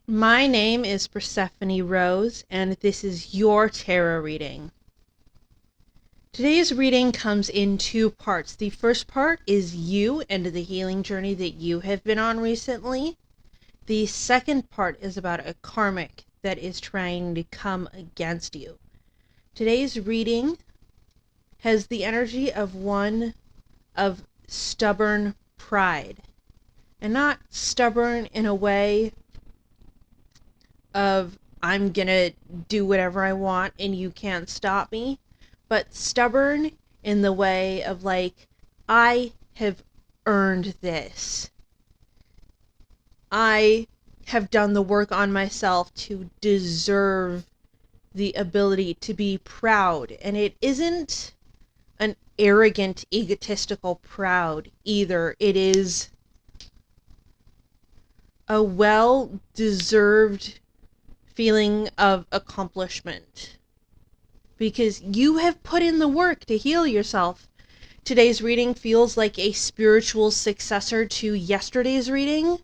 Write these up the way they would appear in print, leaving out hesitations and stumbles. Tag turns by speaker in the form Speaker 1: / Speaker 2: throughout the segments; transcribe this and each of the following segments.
Speaker 1: My name is Persephone Rose, and this is your tarot reading. Today's reading comes in two parts. The first part is you and the healing journey that you have been on recently. The second part is about a karmic that is trying to come against you. Today's reading has the energy of one of stubborn pride. And not stubborn in a way of I'm gonna do whatever I want and you can't stop me, but stubborn in the way of like, I have earned this. I have done the work on myself to deserve the ability to be proud. And it isn't an arrogant, egotistical proud either. It is a well-deserved feeling of accomplishment because you have put in the work to heal yourself. Today's reading feels like a spiritual successor to yesterday's reading,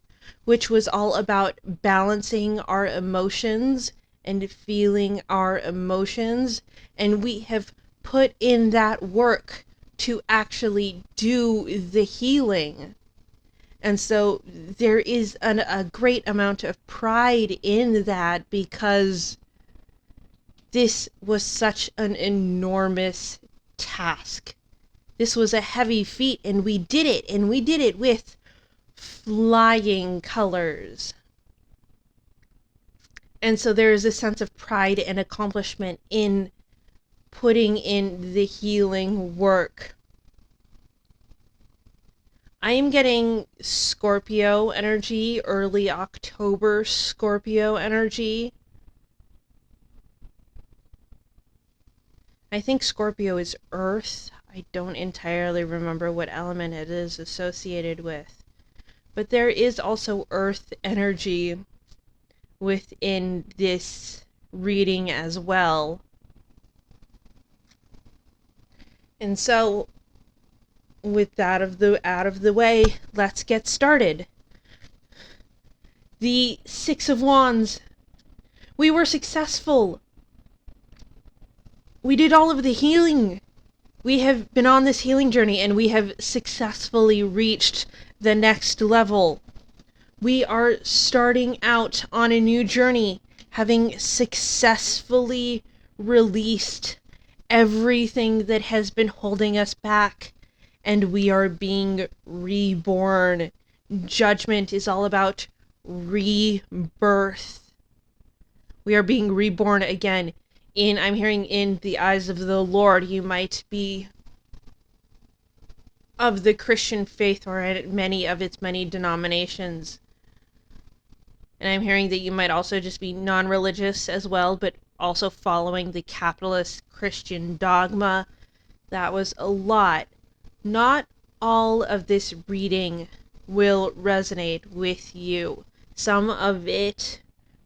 Speaker 1: which was all about balancing our emotions and feeling our emotions, and we have put in that work to actually do the healing. And so there is a great amount of pride in that because this was such an enormous task. This was a heavy feat, and we did it, and we did it with flying colors. And so there is a sense of pride and accomplishment in putting in the healing work. I am getting Scorpio energy, early October Scorpio energy. I think Scorpio is Earth. I don't entirely remember what element it is associated with. But there is also Earth energy within this reading as well. And so with that out of the way, let's get started. The Six of Wands. We were successful. We did all of the healing. We have been on this healing journey and we have successfully reached the next level. We are starting out on a new journey, having successfully released everything that has been holding us back. And we are being reborn. Judgment is all about rebirth. We are being reborn again. I'm hearing in the eyes of the Lord. You might be of the Christian faith or many of its many denominations. And I'm hearing that you might also just be non-religious as well, but also following the capitalist Christian dogma. That was a lot. Not all of this reading will resonate with you. Some of it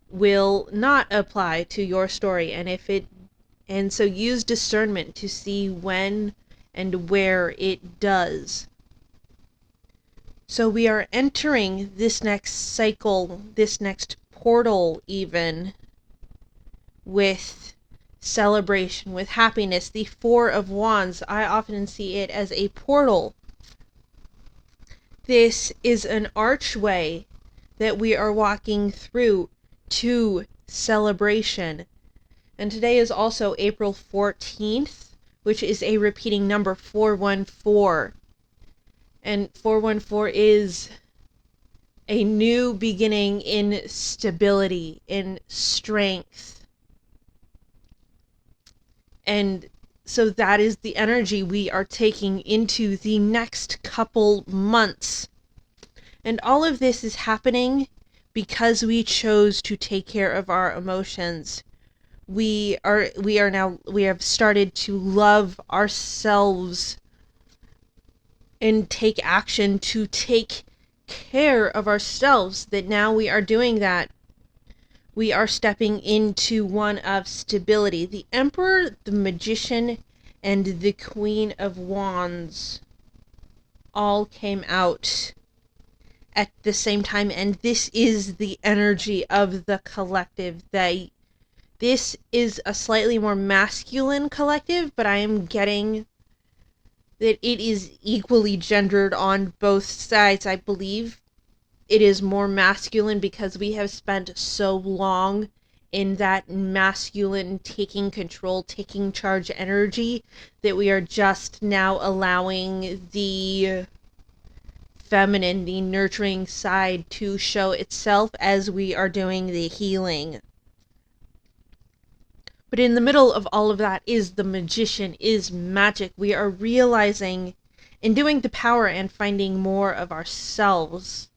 Speaker 1: will not apply to your story, and so use discernment to see when and where it does. So we are entering this next cycle, this next portal even, with celebration, with happiness. The Four of Wands, I often see it as a portal. This is an archway that we are walking through to celebration. And today is also April 14th, which is a repeating number, 414. And 414 is a new beginning in stability, in strength. And so that is the energy we are taking into the next couple months. And all of this is happening because we chose to take care of our emotions. We have started to love ourselves and take action to take care of ourselves. That now we are doing that. We are stepping into one of stability. The Emperor, the Magician, and the Queen of Wands all came out at the same time, and this is the energy of the collective. That this is a slightly more masculine collective, but I am getting that it is equally gendered on both sides. I believe it is more masculine because we have spent so long in that masculine taking control, taking charge energy, that we are just now allowing the feminine, the nurturing side to show itself as we are doing the healing. But in the middle of all of that is the magician, is magic. We are realizing, in doing the power and finding more of ourselves,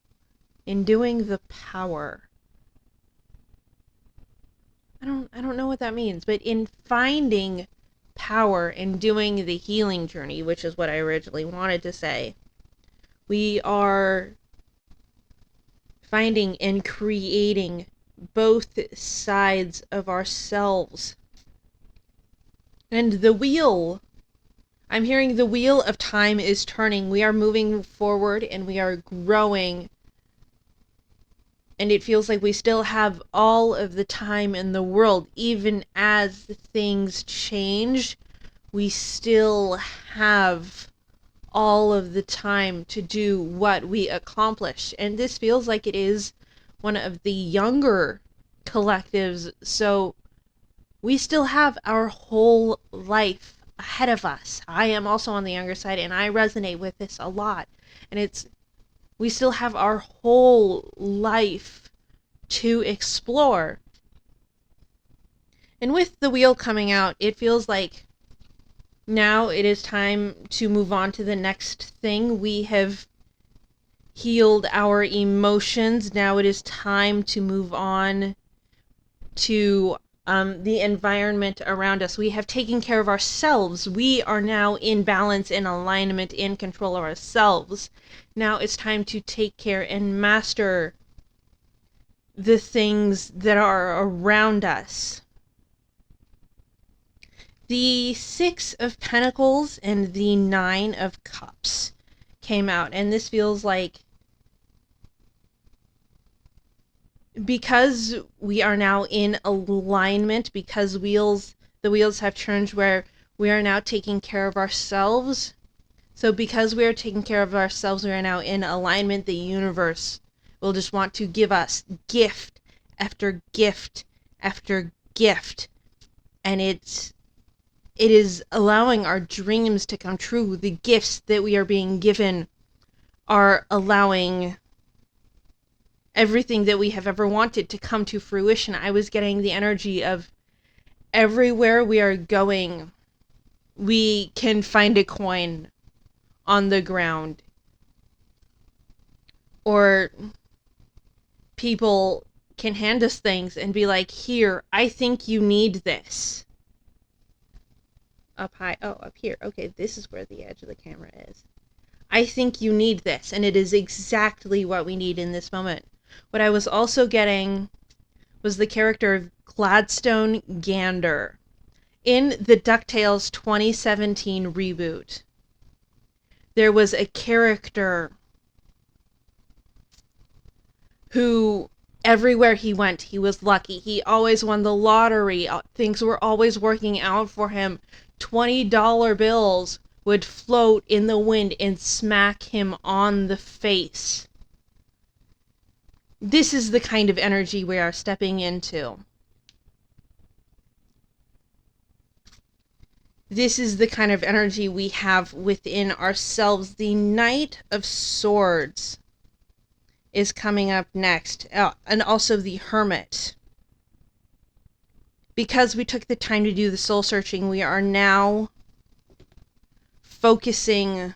Speaker 1: in doing the power. I don't know what that means, but in finding power and doing the healing journey, which is what I originally wanted to say, we are finding and creating both sides of ourselves. And the wheel, I'm hearing the wheel of time is turning. We are moving forward and we are growing. And it feels like we still have all of the time in the world. Even as things change, we still have all of the time to do what we accomplish. And this feels like it is one of the younger collectives. So we still have our whole life ahead of us. I am also on the younger side, and I resonate with this a lot. And we still have our whole life to explore. And with the wheel coming out, it feels like now it is time to move on to the next thing. We have healed our emotions. Now it is time to move on to the environment around us. We have taken care of ourselves. We are now in balance, in alignment, in control of ourselves. Now it's time to take care and master the things that are around us. The Six of Pentacles and the Nine of Cups came out, and this feels like, because we are now in alignment, because the wheels have turned where we are now taking care of ourselves. So because we are taking care of ourselves, we are now in alignment. The universe will just want to give us gift after gift after gift. And it is allowing our dreams to come true. The gifts that we are being given are allowing everything that we have ever wanted to come to fruition. I was getting the energy of everywhere we are going, we can find a coin on the ground. Or people can hand us things and be like, here, I think you need this. Up high. Oh, up here. Okay, this is where the edge of the camera is. I think you need this. And it is exactly what we need in this moment. What I was also getting was the character of Gladstone Gander in the DuckTales 2017 reboot. There was a character who, everywhere he went, he was lucky. He always won the lottery. Things were always working out for him. $20 bills would float in the wind and smack him on the face. This is the kind of energy we are stepping into. This is the kind of energy we have within ourselves. The Knight of Swords is coming up next. And also the Hermit. Because we took the time to do the soul searching, we are now focusing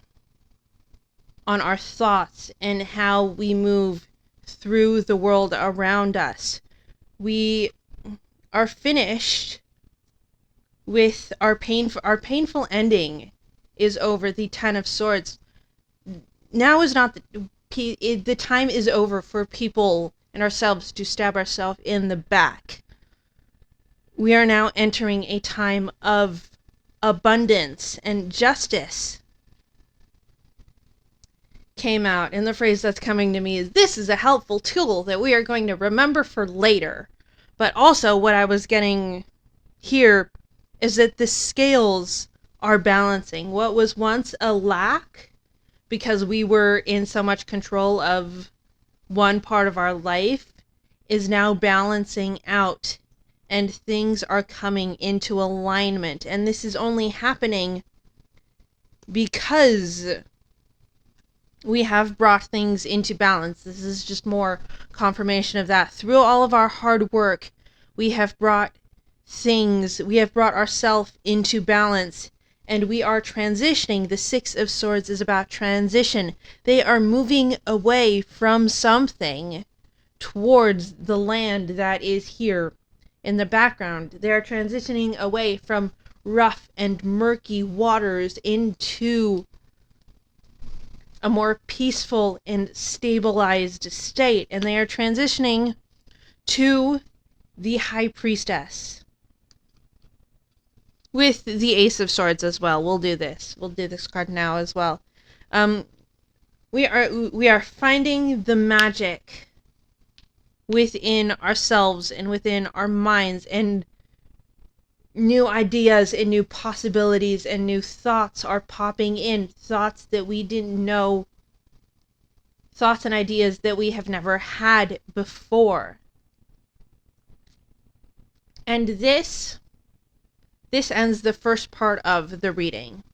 Speaker 1: on our thoughts and how we move through the world around us. We are finished with our painful ending is over. The Ten of Swords. Now is not the time is over for people and ourselves to stab ourselves in the back. We are now entering a time of abundance and justice. came out, and the phrase that's coming to me is, this is a helpful tool that we are going to remember for later. But also what I was getting here is that the scales are balancing. What was once a lack, because we were in so much control of one part of our life, is now balancing out, and things are coming into alignment. And this is only happening because we have brought things into balance. This is just more confirmation of that. Through all of our hard work, we have brought ourselves into balance, and we are transitioning. The Six of Swords is about transition. They are moving away from something towards the land that is here in the background. They are transitioning away from rough and murky waters into a more peaceful and stabilized state. And they are transitioning to the High Priestess, with the Ace of Swords as well. We'll do this card now as well. We are finding the magic within ourselves and within our minds, and new ideas and new possibilities and new thoughts are popping in. Thoughts that we didn't know. Thoughts and ideas that we have never had before. And this ends the first part of the reading.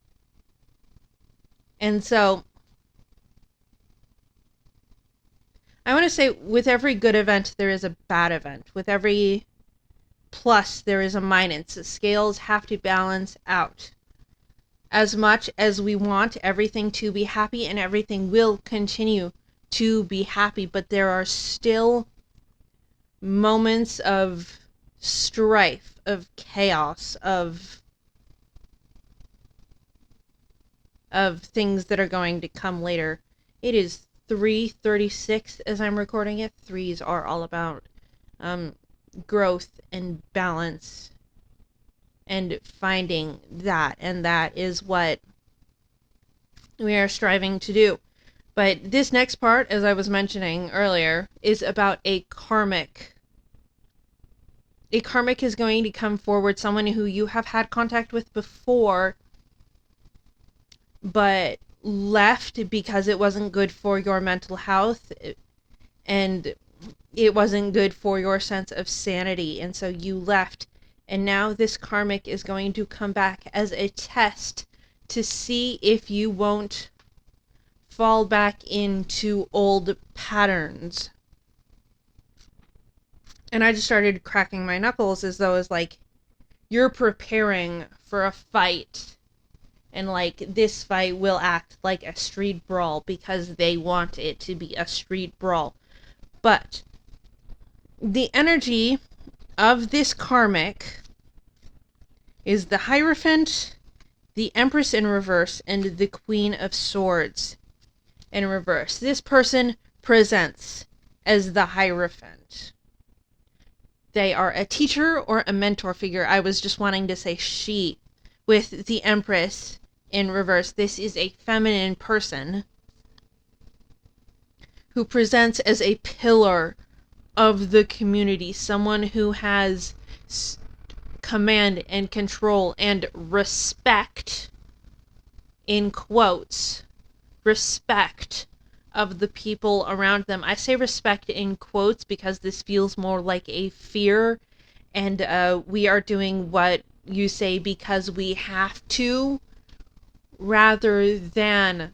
Speaker 1: And so, I want to say, with every good event, there is a bad event. With every plus, there is a minus. The scales have to balance out. As much as we want everything to be happy, and everything will continue to be happy, but there are still moments of strife, of chaos, of things that are going to come later. It is 3:36 as I'm recording it. Threes are all about growth and balance and finding that, and that is what we are striving to do. But this next part, as I was mentioning earlier, is about a karmic. A karmic is going to come forward, someone who you have had contact with before, but left because it wasn't good for your mental health, and it wasn't good for your sense of sanity, and so you left. And now this karmic is going to come back as a test to see if you won't fall back into old patterns. And I just started cracking my knuckles, as though it's like you're preparing for a fight, and like this fight will act like a street brawl because they want it to be a street brawl. But the energy of this karmic is the Hierophant, the Empress in reverse, and the Queen of Swords in reverse. This person presents as the Hierophant. They are a teacher or a mentor figure. I was just wanting to say she. With the Empress in reverse, this is a feminine person who presents as a pillar of the community, someone who has command and control and respect, in quotes, respect of the people around them. I say respect in quotes because this feels more like a fear, and we are doing what you say because we have to, rather than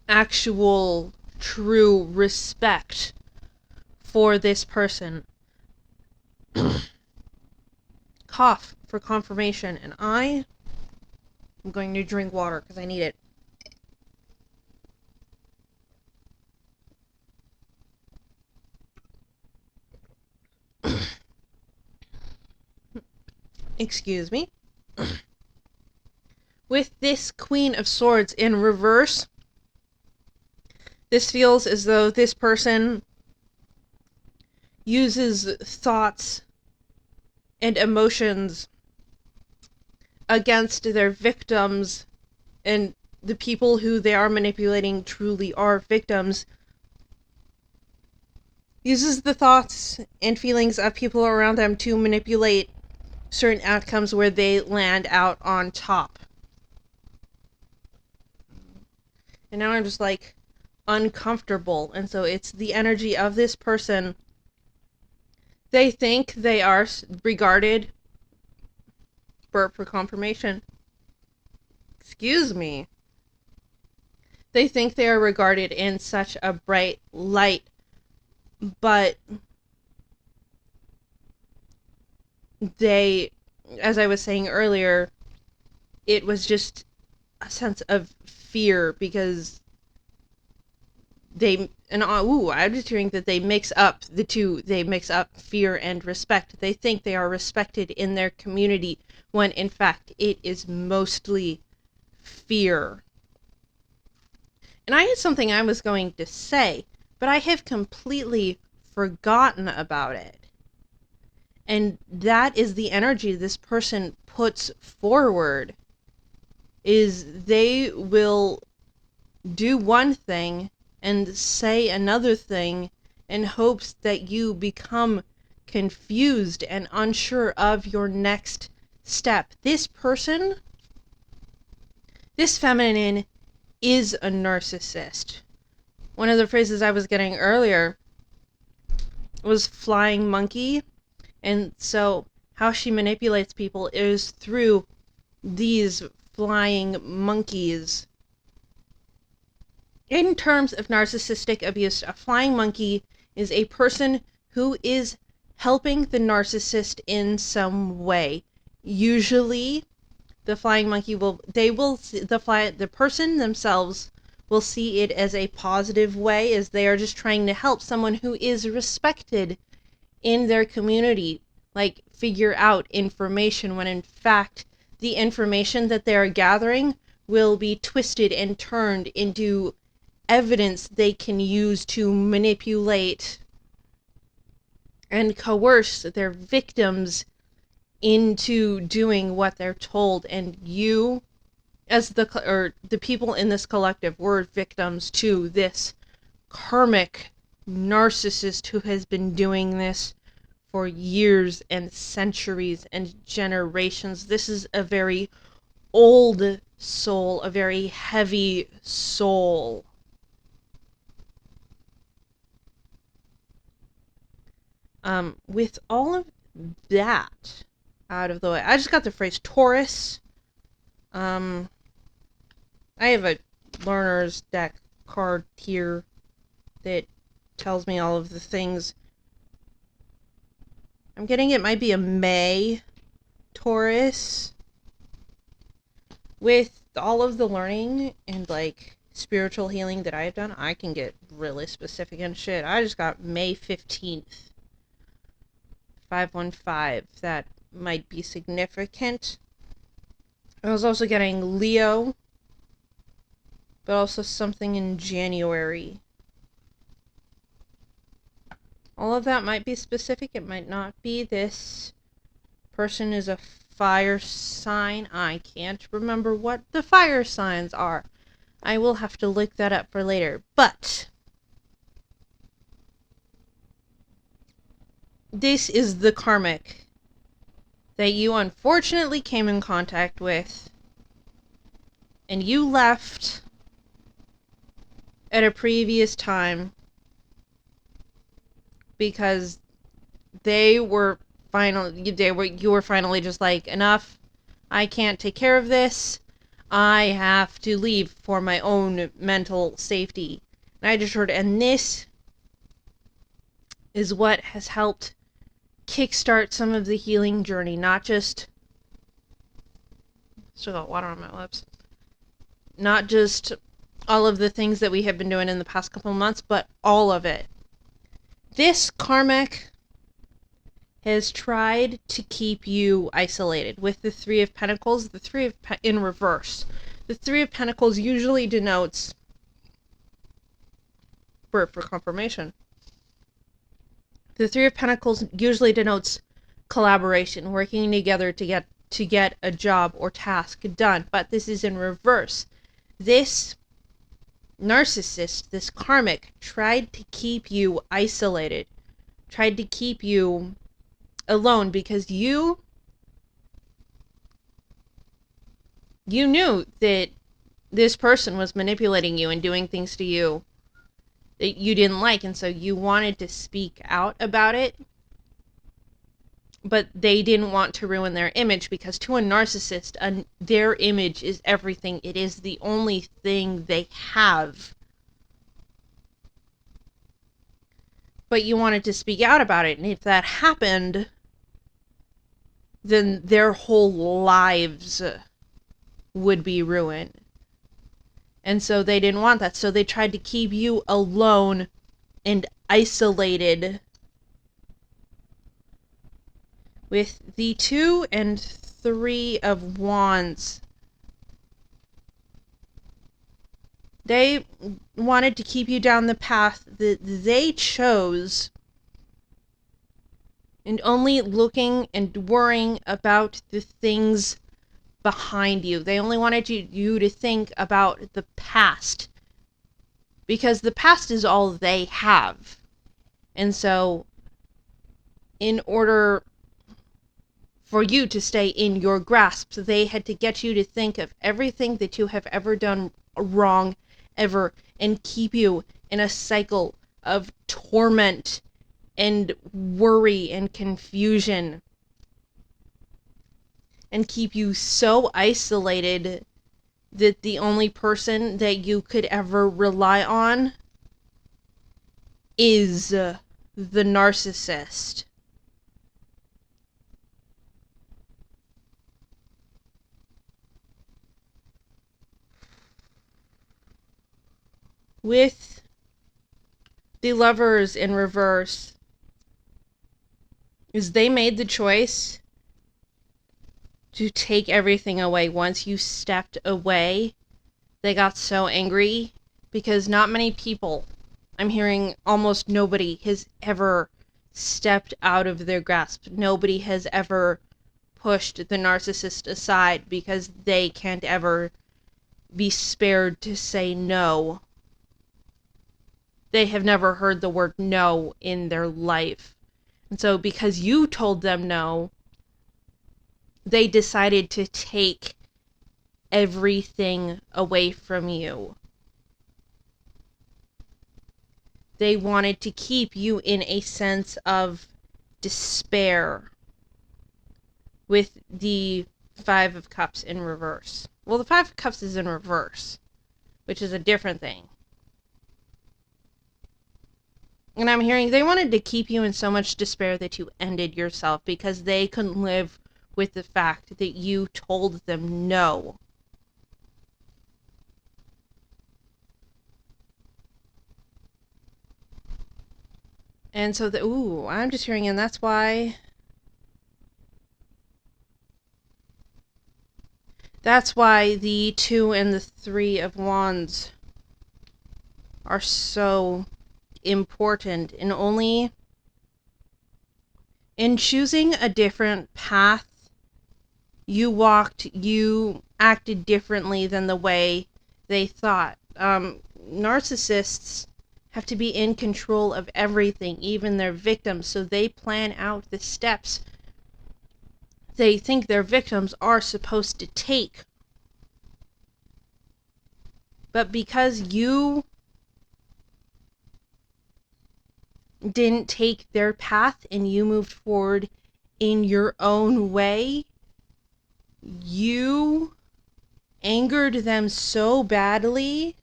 Speaker 1: actual true respect for this person. Cough for confirmation, and I am going to drink water because I need it. Excuse me. With this Queen of Swords in reverse, this feels as though this person uses thoughts and emotions against their victims and the people who they are manipulating truly are victims, uses the thoughts and feelings of people around them to manipulate certain outcomes where they land out on top. And now I'm just like uncomfortable. And so it's the energy of this person. They think they are regarded, burp for confirmation, excuse me, they think they are regarded in such a bright light, but they, as I was saying earlier, it was just a sense of fear because they, and I'm just hearing that they mix up the two. They mix up fear and respect. They think they are respected in their community when in fact it is mostly fear. And I had something I was going to say, but I have completely forgotten about it. And that is the energy this person puts forward, is they will do one thing and say another thing in hopes that you become confused and unsure of your next step. This person, this feminine, is a narcissist. One of the phrases I was getting earlier was flying monkey. And so how she manipulates people is through these flying monkeys. In terms of narcissistic abuse, a flying monkey is a person who is helping the narcissist in some way. Usually, the flying monkey the person themselves will see it as a positive way, as they are just trying to help someone who is respected in their community, like figure out information, when in fact the information that they are gathering will be twisted and turned into evidence they can use to manipulate and coerce their victims into doing what they're told. And you, as the people in this collective, were victims to this karmic narcissist who has been doing this for years and centuries and generations. This is a very old soul, a very heavy soul. With all of that out of the way, I just got the phrase Taurus. I have a learner's deck card here that tells me all of the things. I'm getting it might be a May Taurus. With all of the learning and like spiritual healing that I've done, I can get really specific and shit. I just got May 15th. 515. That might be significant. I was also getting Leo, but also something in January. All of that might be specific, it might not be. This person is a fire sign. I can't remember what the fire signs are. I will have to look that up for later. But this is the karmic that you unfortunately came in contact with, and you left at a previous time because you were finally just like, enough, I can't take care of this, I have to leave for my own mental safety. And I just heard, and this is what has helped kickstart some of the healing journey, not just, still got water on my lips, not just all of the things that we have been doing in the past couple months, but all of it. This karmic has tried to keep you isolated. With the Three of Pentacles, in reverse. The Three of Pentacles usually denotes, for confirmation, the Three of Pentacles usually denotes collaboration, working together to get a job or task done. But this is in reverse. This narcissist, this karmic, tried to keep you isolated, tried to keep you alone because you knew that this person was manipulating you and doing things to you that you didn't like, and so you wanted to speak out about it, but they didn't want to ruin their image, because to a narcissist, their image is everything. It is the only thing they have. But you wanted to speak out about it, and if that happened, then their whole lives would be ruined. And so they didn't want that, so they tried to keep you alone and isolated. With the 2 and 3 of Wands, they wanted to keep you down the path that they chose, and only looking and worrying about the things behind you. They only wanted you to think about the past, because the past is all they have. And so, in order for you to stay in your grasp, they had to get you to think of everything that you have ever done wrong, ever, and keep you in a cycle of torment and worry and confusion, and keep you so isolated that the only person that you could ever rely on is the narcissist. With the Lovers in reverse, is they made the choice to take everything away. Once you stepped away, they got so angry, because not many people, I'm hearing almost nobody, has ever stepped out of their grasp. Nobody has ever pushed the narcissist aside, because they can't ever be spared to say no. They have never heard the word no in their life. And so because you told them no, they decided to take everything away from you. They wanted to keep you in a sense of despair, with the 5 of Cups in reverse. Well, the 5 of Cups is in reverse, which is a different thing. And I'm hearing they wanted to keep you in so much despair that you ended yourself, because they couldn't live with the fact that you told them no. And so I'm just hearing, and that's why the 2 and the 3 of Wands are so important. And only in choosing a different path you acted differently than the way they thought. Narcissists have to be in control of everything, even their victims, so they plan out the steps they think their victims are supposed to take. But because you didn't take their path and you moved forward in your own way, you angered them so badly,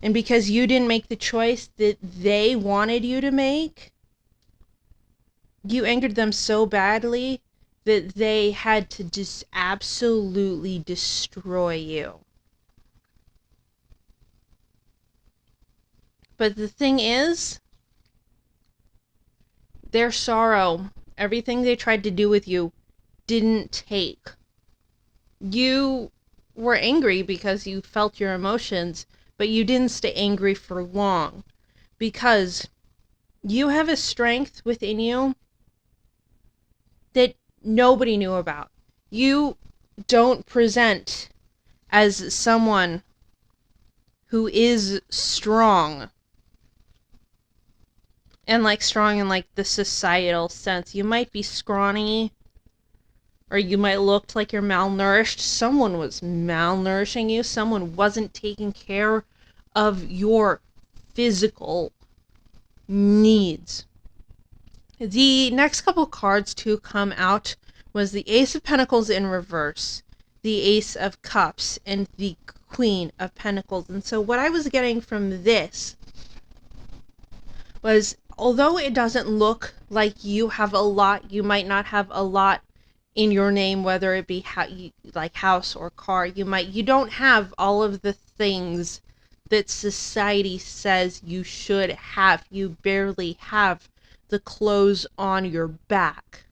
Speaker 1: and because you didn't make the choice that they wanted you to make, you angered them so badly that they had to just absolutely destroy you. But the thing is, their sorrow, everything they tried to do with you, didn't take. You were angry because you felt your emotions, but you didn't stay angry for long, because you have a strength within you that nobody knew about. You don't present as someone who is strong. And like strong in like the societal sense. You might be scrawny, or you might look like you're malnourished. Someone was malnourishing you. Someone wasn't taking care of your physical needs. The next couple cards to come out was the Ace of Pentacles in reverse, the Ace of Cups, and the Queen of Pentacles. And so what I was getting from this was, although it doesn't look like you have a lot, you might not have a lot in your name, whether it be like house or car. You don't have all of the things that society says you should have. You barely have the clothes on your back.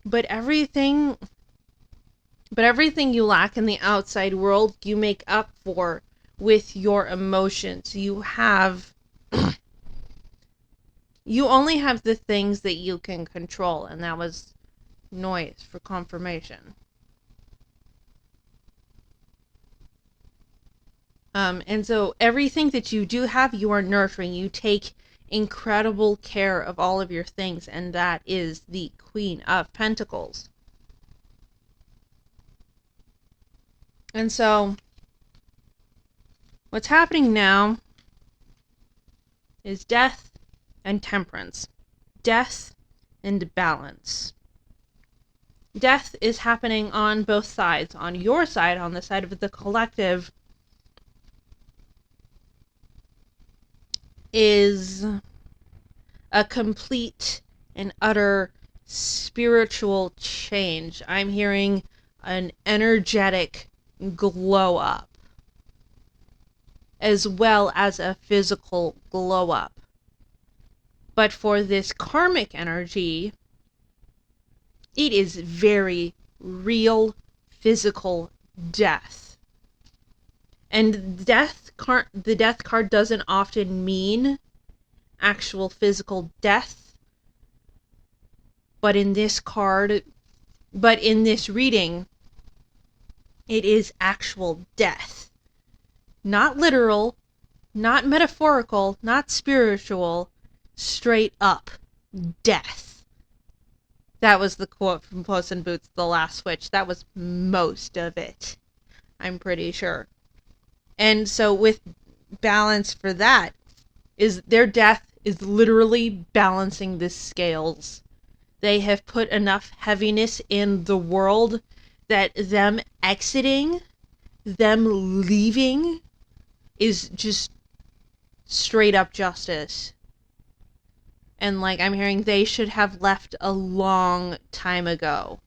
Speaker 1: But everything you lack in the outside world, you make up for with your emotions. You only have the things that you can control, and that was noise for confirmation. And so everything that you do have, you are nurturing. You take incredible care of all of your things, and that is the Queen of Pentacles. And so what's happening now is death and temperance. Death and balance. Death is happening on both sides. On your side, on the side of the collective, is a complete and utter spiritual change. I'm hearing an energetic glow up, as well as a physical glow up. But for this karmic energy, it is very real physical death. And the death card doesn't often mean actual physical death. But in this reading, it is actual death. Not literal, not metaphorical, not spiritual, straight up death. That was the quote from Puss in Boots, The Last Switch. That was most of it, I'm pretty sure. And so with balance for that, is their death is literally balancing the scales. They have put enough heaviness in the world that them exiting, them leaving, is just straight up justice. And like I'm hearing, they should have left a long time ago.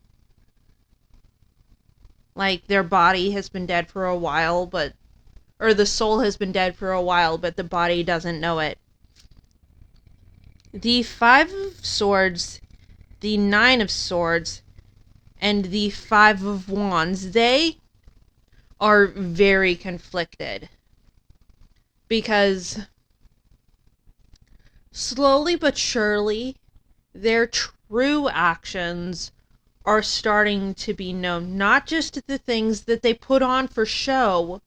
Speaker 1: Like their body has been dead for a while, or the soul has been dead for a while, but the body doesn't know it. The Five of Swords, the Nine of Swords, and the Five of Wands, they are very conflicted. Because slowly but surely, their true actions are starting to be known. Not just the things that they put on for show,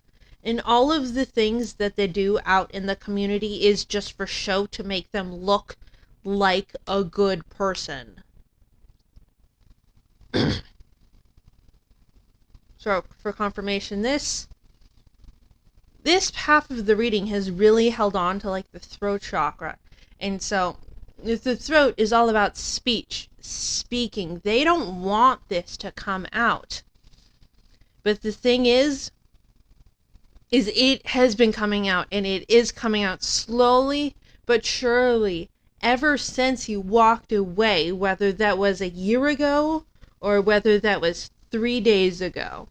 Speaker 1: and all of the things that they do out in the community is just for show to make them look like a good person. So, for confirmation, this half of the reading has really held on to like the throat chakra. And so, the throat is all about speaking. They don't want this to come out. But the thing is it has been coming out, and it is coming out slowly but surely ever since you walked away, whether that was a year ago or whether that was 3 days ago.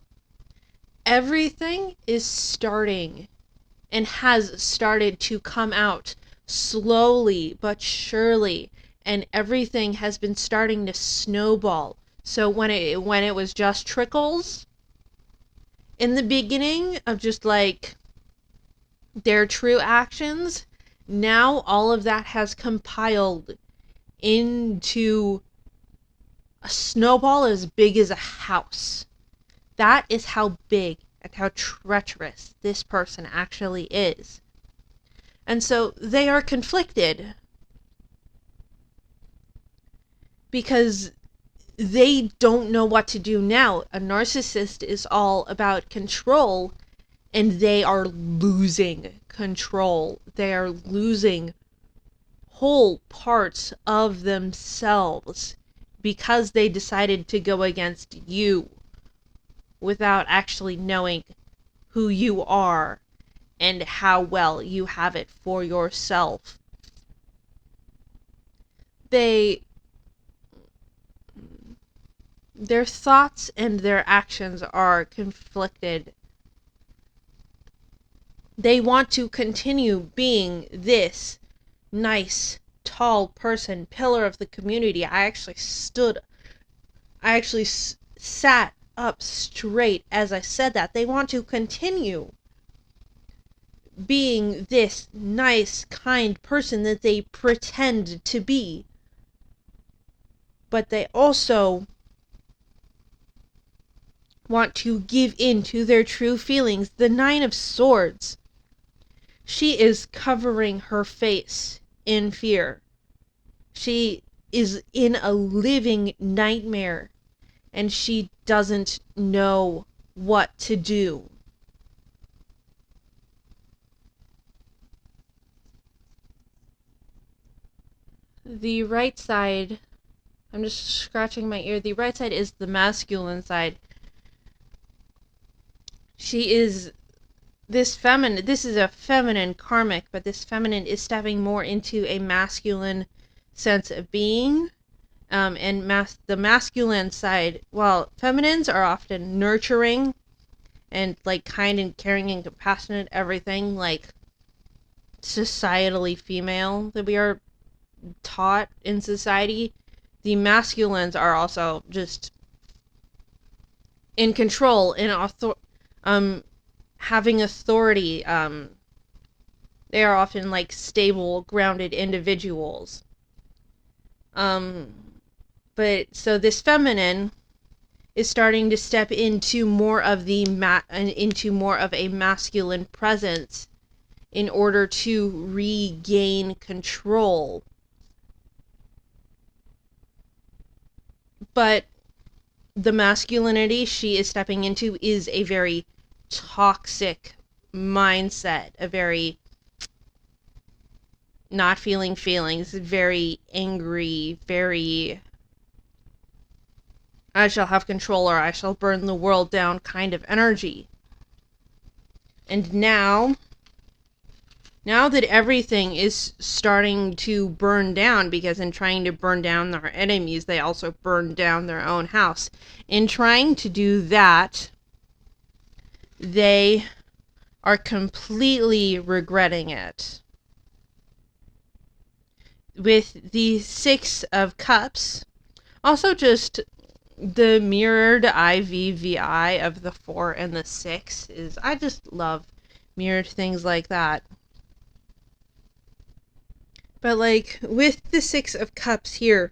Speaker 1: Everything is starting and has started to come out slowly but surely, and everything has been starting to snowball. So when it was just trickles in the beginning of just like their true actions, now all of that has compiled into a snowball as big as a house. That is how big and how treacherous this person actually is. And so they are conflicted because they don't know what to do now. A narcissist is all about control, and they are losing control. They are losing whole parts of themselves because they decided to go against you without actually knowing who you are and how well you have it for yourself. Their thoughts and their actions are conflicted. They want to continue being this nice, tall person, pillar of the community. I actually sat up straight as I said that. They want to continue being this nice, kind person that they pretend to be. But they also want to give in to their true feelings. The Nine of Swords. She is covering her face in fear. She is in a living nightmare, and she doesn't know what to do. The right side, I'm just scratching my ear, the right side is the masculine side. She is this is a feminine karmic, but this feminine is stepping more into a masculine sense of being. And the masculine side, well, feminines are often nurturing and like kind and caring and compassionate, everything like societally female that we are taught in society. The masculines are also just in control, having authority. They are often like stable, grounded individuals. But so this feminine is starting to step into more of a masculine presence in order to regain control. But the masculinity she is stepping into is a very toxic mindset, a very not feeling feelings, very angry, very I shall have control or I shall burn the world down kind of energy. And now that everything is starting to burn down, because in trying to burn down their enemies, they also burn down their own house. In trying to do that, they are completely regretting it. With the Six of Cups, also just the mirrored IVVI of the 4 and the 6 is, I just love mirrored things like that. But like with the Six of Cups here,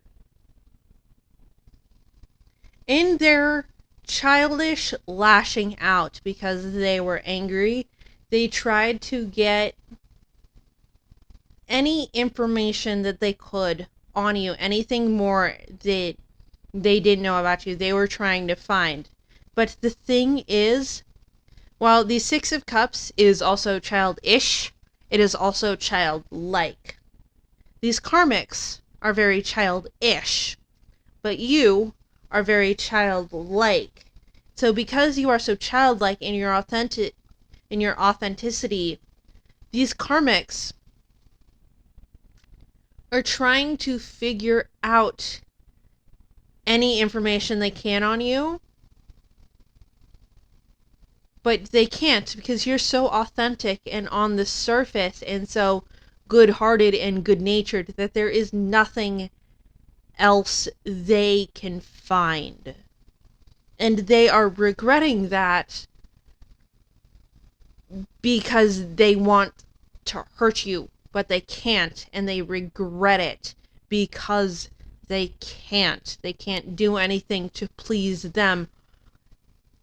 Speaker 1: in their childish lashing out because they were angry, they tried to get any information that they could on you, anything more that they didn't know about you, they were trying to find. But the thing is, while the Six of Cups is also childish, it is also childlike. These karmics are very childish, but you are very childlike. So because you are so childlike in your authenticity, these karmics are trying to figure out any information they can on you, but they can't because you're so authentic and on the surface and so good-hearted and good-natured that there is nothing else they can find. And they are regretting that because they want to hurt you, but they can't, and they regret it because they can't. They can't do anything to please them.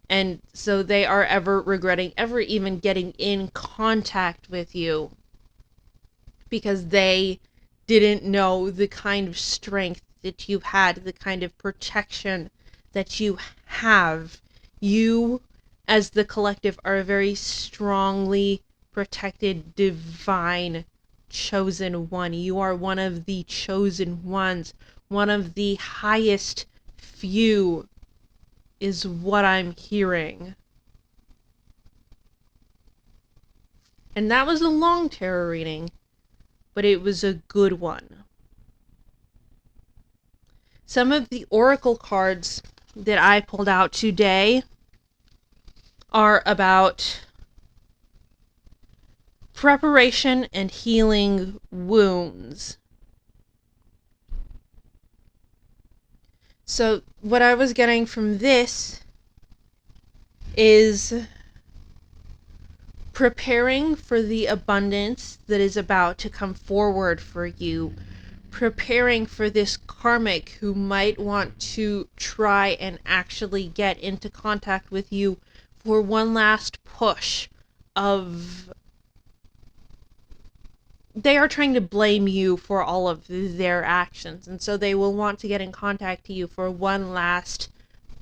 Speaker 1: And so they are ever regretting ever even getting in contact with you, because they didn't know the kind of strength that you had, the kind of protection that you have. You, as the collective, are a very strongly protected, divine, chosen one. You are one of the chosen ones, one of the highest few, is what I'm hearing. And that was a long tarot reading, but it was a good one. Some of the oracle cards that I pulled out today are about preparation and healing wounds. So what I was getting from this is preparing for the abundance that is about to come forward for you. Preparing for this karmic who might want to try and actually get into contact with you for one last push of... They are trying to blame you for all of their actions, and so they will want to get in contact to you for one last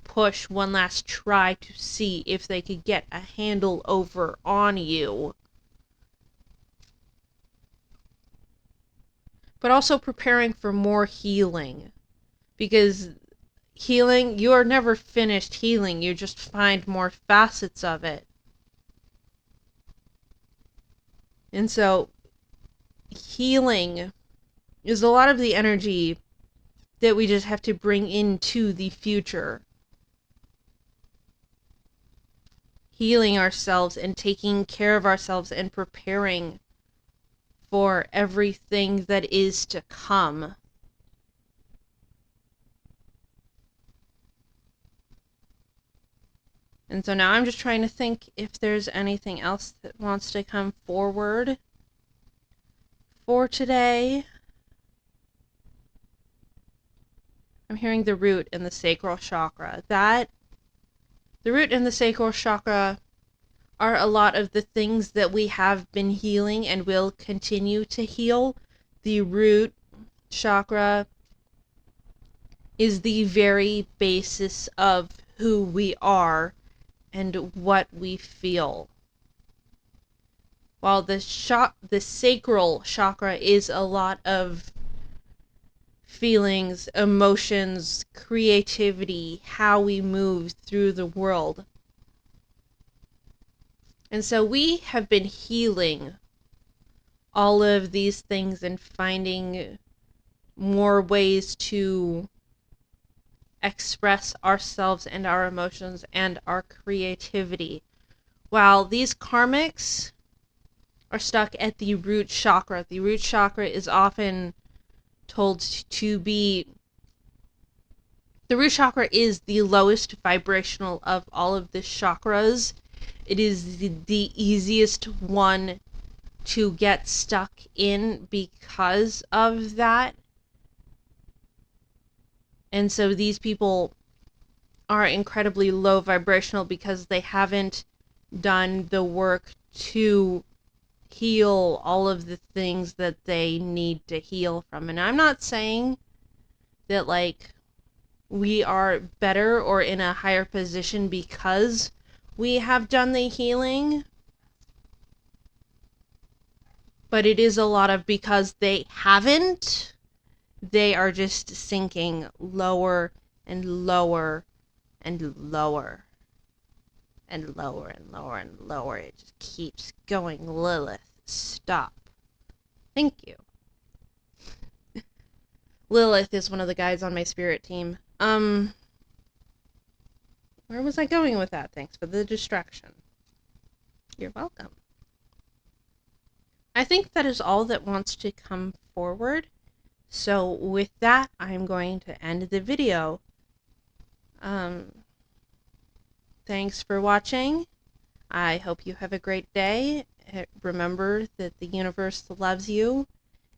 Speaker 1: push, one last try to see if they could get a handle over on you. But also preparing for more healing, because healing, you are never finished healing, you just find more facets of it. And so healing is a lot of the energy that we just have to bring into the future. Healing ourselves and taking care of ourselves and preparing for everything that is to come. And so now I'm just trying to think if there's anything else that wants to come forward for today. I'm hearing the root and the sacral chakra. The root and the sacral chakra are a lot of the things that we have been healing and will continue to heal. The root chakra is the very basis of who we are and what we feel. While the sacral chakra is a lot of feelings, emotions, creativity, how we move through the world. And so we have been healing all of these things and finding more ways to express ourselves and our emotions and our creativity. While these karmics are stuck at the root chakra. The root chakra is often told to be... The root chakra is the lowest vibrational of all of the chakras. It is the easiest one to get stuck in because of that. And so these people are incredibly low vibrational because they haven't done the work to heal all of the things that they need to heal from. And I'm not saying that, like, we are better or in a higher position because we have done the healing, but it is a lot of because they haven't. They are just sinking lower and lower and lower and lower and lower and lower. It just keeps going. Lilith, stop. Thank you. Lilith is one of the guys on my spirit team. Where was I going with that? Thanks for the distraction. You're welcome. I think that is all that wants to come forward. So with that, I'm going to end the video. Thanks for watching. I hope you have a great day. Remember that the universe loves you,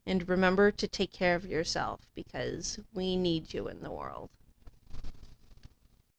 Speaker 1: and remember to take care of yourself because we need you in the world.